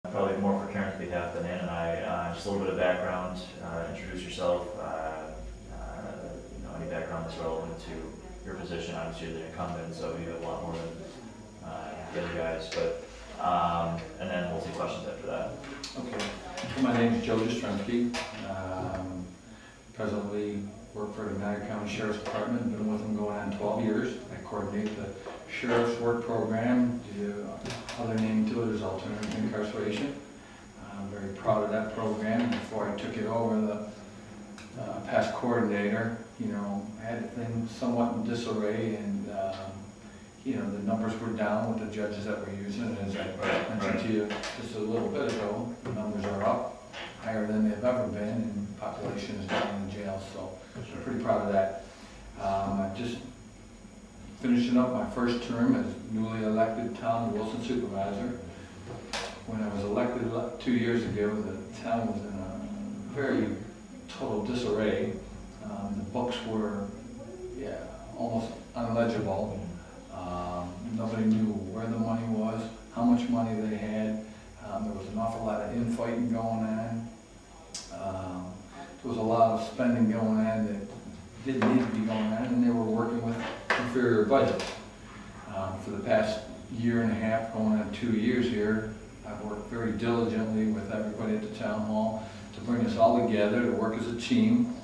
Probably more for Karen's behalf than Ann and I. Just a little bit of background, introduce yourself, any background that's relevant to your position. Obviously, you're the incumbent, so you have a lot more than the other guys. But and then we'll take questions after that. Okay. My name is Jastrzemski. Presently work for the United County Sheriff's Department. Been with them going on 12 years. I coordinate the Sheriff's Work Program. The other name to it is alternative incarceration. I'm very proud of that program. Before I took it over, the past coordinator, had things somewhat in disarray, and the numbers were down with the judges that we're using. As I mentioned to you just a little bit ago, the numbers are up, higher than they've ever been, and population is down in the jail, so I'm pretty proud of that. I'm just finishing up my first term as newly elected town Wilson supervisor. When I was elected 2 years ago, the town was in a very total disarray. The books were almost unlegible. Nobody knew where the money was, how much money they had. There was an awful lot of infighting going on. There was a lot of spending going on that didn't need to be going on, and they were working with inferior budgets. For the past year and a half, going on 2 years here, I've worked very diligently with everybody at the town hall to bring us all together, to work as a team.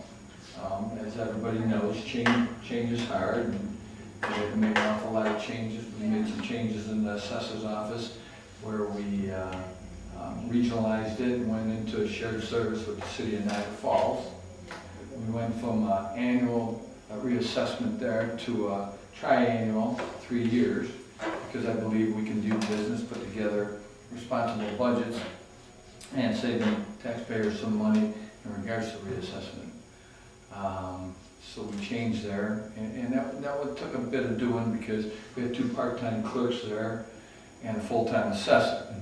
As everybody knows, change is hard, and we had to make an awful lot of changes. We made some changes in the assessor's office where we regionalized it and went into a shared service with the city of Niagara Falls. We went from annual reassessment there to a triannual, 3 years, because I believe we can do business, put together responsible budgets, and save the taxpayers some money in regards to reassessment. So we changed there, and that took a bit of doing because we had 2 part-time clerks there and a full-time assessor.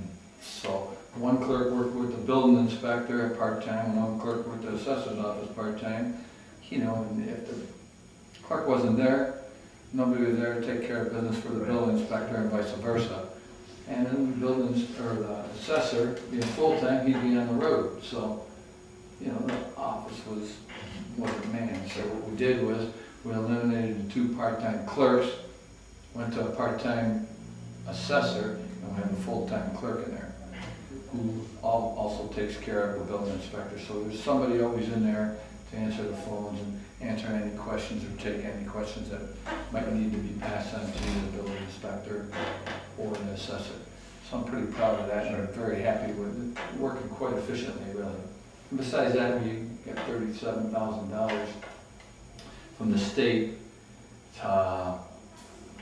So one clerk worked with the building inspector part-time, and one clerk worked the assessor's office part-time. And if the clerk wasn't there, nobody was there to take care of business for the building inspector and vice versa. And then the assessor, being full-time, he'd be on the road. So, the office wasn't manned. So what we did was we eliminated the 2 part-time clerks, went to a part-time assessor, and we have a full-time clerk in there who also takes care of the building inspector. So there's somebody always in there to answer the phones and answer any questions or take any questions that might need to be passed on to the building inspector or the assessor. So I'm pretty proud of that, and I'm very happy with it, working quite efficiently, really. And besides that, we got $37,000 from the state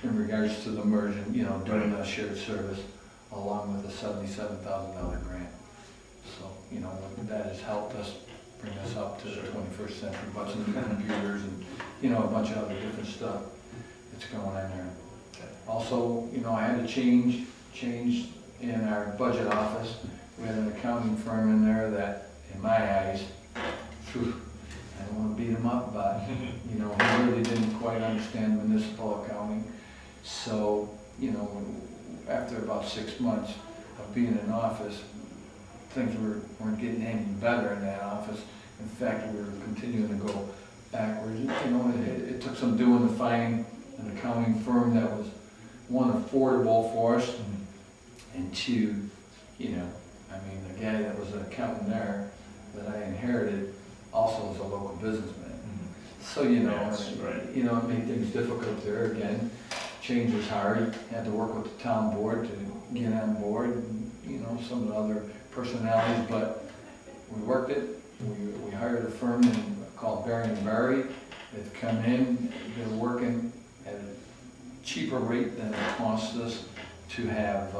in regards to the merger, doing the shared service, along with a $77,000 grant. So, that has helped us bring us up to the 21st century, bunch of computers and, a bunch of other different stuff that's going on there. Also, I had to change in our budget office. We had an accounting firm in there that, in my eyes, I don't want to beat him up, but, he really didn't quite understand municipal accounting. So, after about 6 months of being in office, things weren't getting any better in that office. In fact, we were continuing to go backwards. It took some doing to find an accounting firm that was, one, affordable for us, and 2, the guy that was an accountant there that I inherited also was a local businessman. So, it made things difficult there. Again, change was hard. Had to work with the town board to get on board, and, some of the other personalities, but we worked it. We hired a firm called Barry & Barry. They've come in, they're working at a cheaper rate than it costs us to have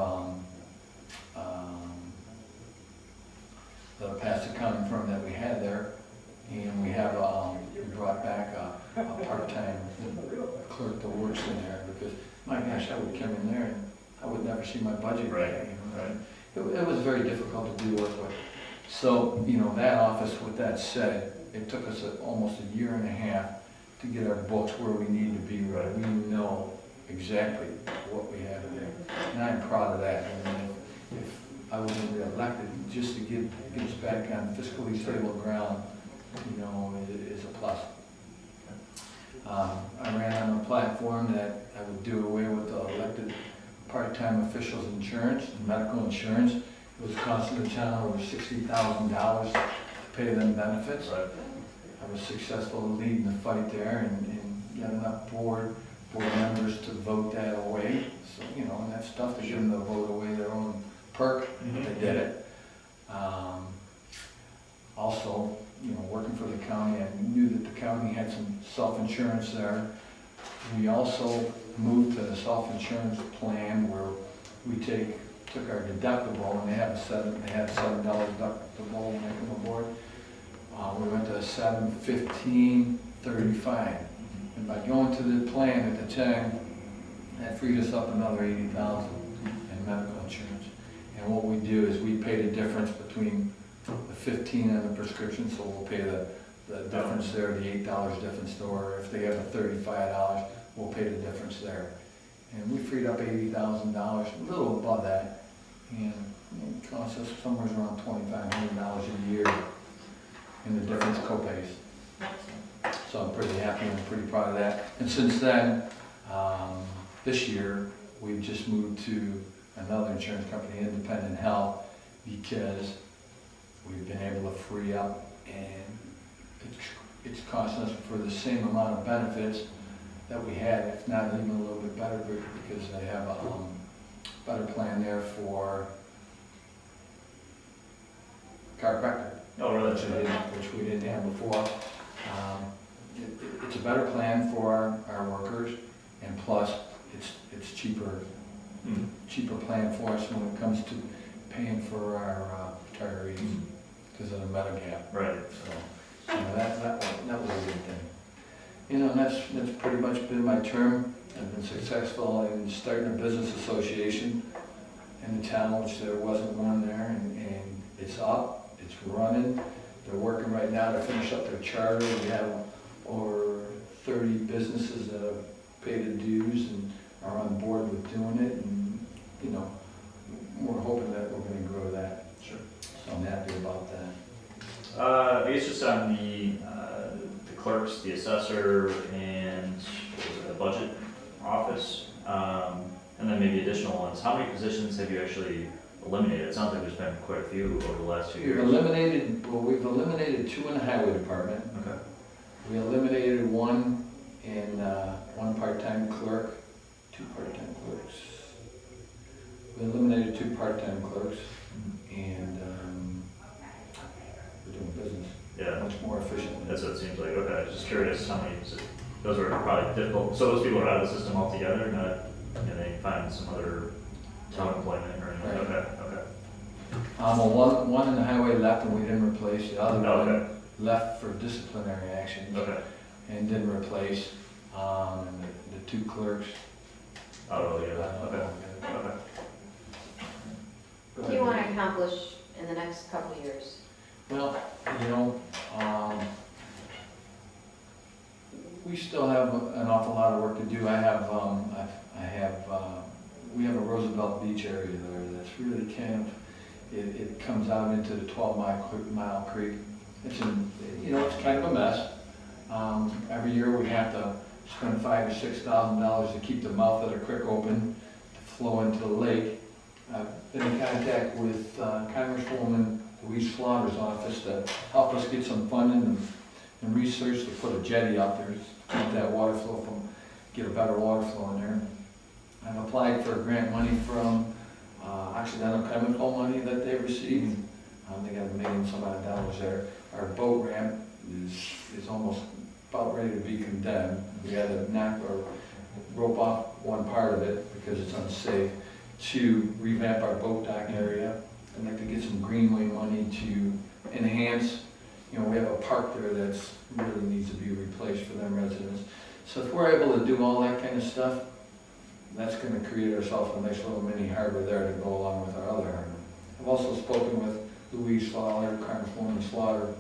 the past accounting firm that we had there. And we brought back a part-time clerk that works in there, because, my gosh, I would come in there and I would never see my budget. Right. It was very difficult to do work with. So, that office, with that said, it took us almost a year and a half to get our books where we need to be. Right. We know exactly what we have in there. And I'm proud of that. I mean, if I was reelected, just to get us back on fiscally stable ground, you know, is a plus. I ran on a platform that I would do away with the elected part-time officials' insurance, medical insurance. It was costing the town over $60,000 to pay them benefits. Right. I was successful in leading the fight there and got enough board members to vote that away. So, you know, and that's tough to get them to vote away their own perk. They did it. Also, you know, working for the county, I knew that the county had some self-insurance there. We also moved to the self-insurance plan where we took our deductible, and they had $7 deductible when they come aboard. We went to $715.35, and by going to the plan at the time, that freed us up another $80,000 in medical insurance. And what we do is we pay the difference between the 15 and the prescription, so we'll pay the difference there, the $8 difference, or if they have a $35, we'll pay the difference there. And we freed up $80,000, a little above that, and it costs us somewhere around $2,500 a year in the difference copays. So I'm pretty happy and pretty proud of that. And since then, this year, we've just moved to another insurance company, Independent Health, because we've been able to free up, and it's costing us for the same amount of benefits that we had, if not even a little bit better, because they have a better plan there for chiropractor. Oh, really? Which we didn't have before. It's a better plan for our workers, and plus it's cheaper. Cheaper plan for us when it comes to paying for our retirees because of the Medigap. Right. So you know, that was a good thing. You know, and that's pretty much been my term. I've been successful in starting a business association in the town, which there wasn't one there, and it's up, it's running. They're working right now to finish up their charter. We have over 30 businesses that have paid the dues and are on board with doing it, and you know, we're hoping that we're going to grow that. Sure. So I'm happy about that. I guess just on the clerks, the assessor, and the budget office, and then maybe additional ones. How many positions have you actually eliminated? It sounds like there's been quite a few over the last 2 years. We've eliminated 2 in the highway department. Okay. We eliminated 1 in one part-time clerk, 2 part-time clerks. We eliminated 2 part-time clerks, and we're doing business much more efficiently. That's what it seems like. Okay, just curious how many. Those were probably difficult. So those people are out of the system altogether. Not, and they find some other town employment or anything. Right. Okay. Well, one in the highway left and we didn't replace. The other Okay. one left for disciplinary actions. Okay. And didn't replace. And the 2 clerks. Oh yeah. Okay. Okay. What do you want to accomplish in the next couple of years? Well, you know, we still have an awful lot of work to do. We have a Roosevelt Beach area there that's really kind of, it comes out into the 12-mile creek. It's it's kind of a mess. Every year we have to spend $5,000 or $6,000 to keep the mouth of the creek open to flow into the lake. I've been in contact with Congresswoman Louise Slaughter's office to help us get some funding and research to put a jetty out there to keep that water flow get a better water flow in there. I've applied for grant money from accidental chemical money that they received. They got $1 million some odd dollars there. Our boat ramp is almost about ready to be condemned. We had to knock or rope off one part of it because it's unsafe to revamp our boat dock area. I'd like to get some greenway money to enhance. You know, we have a park there that's really needs to be replaced for them residents. So if we're able to do all that kind of stuff, that's going to create ourselves a nice little mini harbor there to go along with our other harbor. I've also spoken with Louise Slaughter, Congresswoman Slaughter,